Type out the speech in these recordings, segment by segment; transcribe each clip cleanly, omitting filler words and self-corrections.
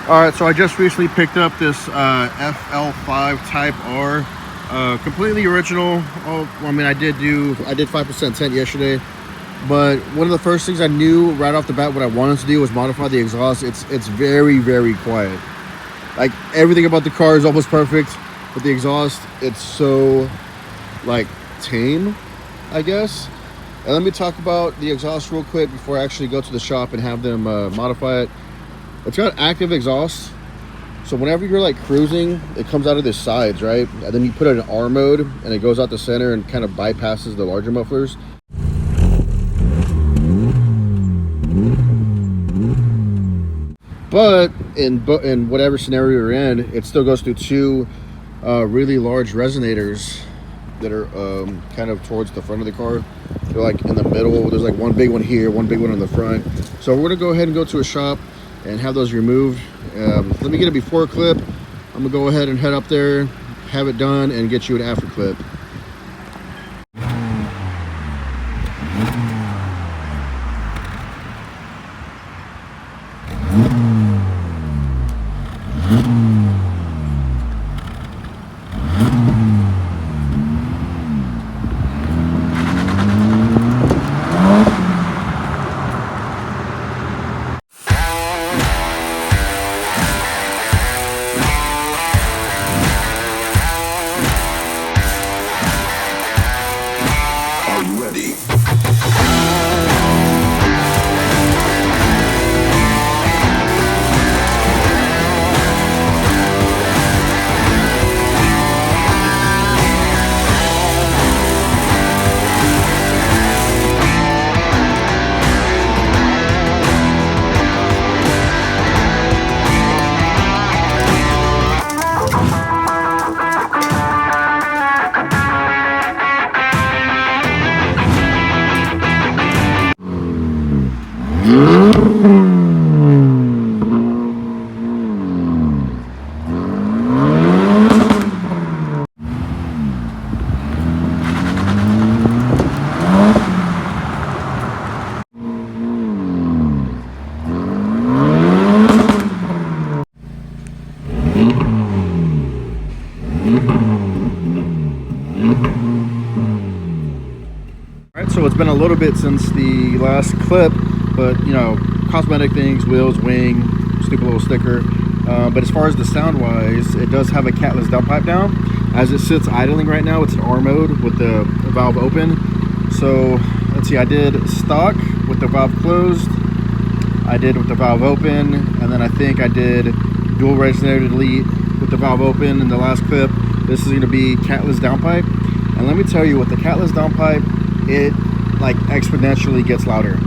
All right, so I just recently picked up this FL5 Type R, completely original. Oh, I mean, I did 5% tint yesterday, but one of the first things I knew right off the bat what I wanted to do was modify the exhaust. It's very, very quiet. Like everything about the car is almost perfect, but the exhaust, it's so like tame, I guess. And let me talk about the exhaust real quick before I actually go to the shop and have them modify it. It's got active exhaust, so whenever you're like cruising, it comes out of the sides, right? And then you put it in R mode and it goes out the center and kind of bypasses the larger mufflers. But in whatever scenario you're in, it still goes through two really large resonators that are kind of towards the front of the car. They're like in the middle. There's like one big one here, one big one in the front. So we're gonna go ahead and go to a shop and have those removed. Let me get a before clip. I'm gonna go ahead and head up there, have it done, and get you an after clip. So it's been a little bit since the last clip, but you know, cosmetic things, wheels, wing, stupid little sticker. But as far as the sound wise, it does have a Catless downpipe down. As it sits idling right now, it's in R mode with the valve open. So let's see, I did stock with the valve closed, I did with the valve open, and then I think I did dual resonator delete with the valve open in the last clip. This is going to be Catless downpipe, and let me tell you, with the Catless downpipe, it like exponentially gets louder.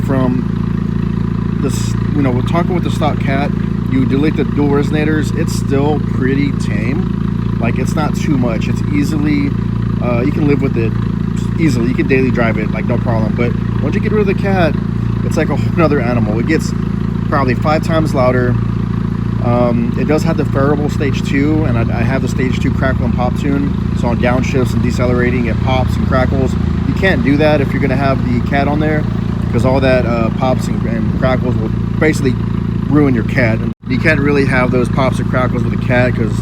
From this, you know, talking with the stock Cat, you delete the dual resonators, it's still pretty tame. Like, it's not too much. It's easily, you can live with it easily. You can daily drive it, like, no problem. But once you get rid of the Cat, it's like a whole nother animal. It gets probably 5 times louder. It does have the variable stage 2, and I have the stage 2 crackle and pop tune. So on downshifts and decelerating, it pops and crackles. You can't do that if you're going to have the Cat on there, because all that pops and crackles will basically ruin your Cat. And you can't really have those pops and crackles with a Cat, because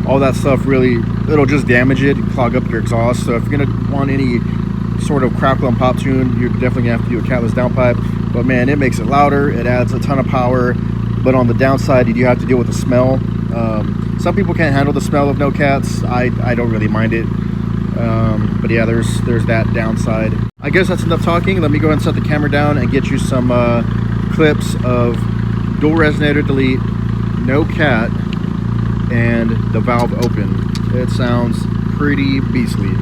all that stuff really, it'll just damage it and clog up your exhaust. So if you're going to want any sort of crackle and pop tune, you're definitely going to have to do a Catless downpipe. But man, it makes it louder, it adds a ton of power. But on the downside, you do have to deal with the smell. Some people can't handle the smell of no Cats. I don't really mind it. But yeah, there's that downside. I guess that's enough talking. Let me go ahead and set the camera down and get you some clips of dual resonator delete, no Cat, and the valve open. It sounds pretty beastly.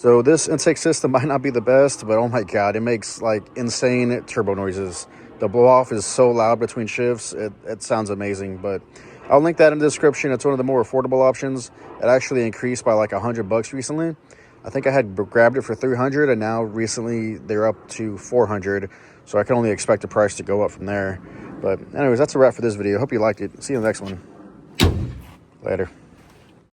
So this intake system might not be the best, but oh my God, it makes like insane turbo noises. The blow off is so loud between shifts. It sounds amazing, but I'll link that in the description. It's one of the more affordable options. It actually increased by like $100 recently. I think I had grabbed it for 300 and now recently they're up to 400. So I can only expect the price to go up from there. But anyways, that's a wrap for this video. Hope you liked it. See you in the next one. Later.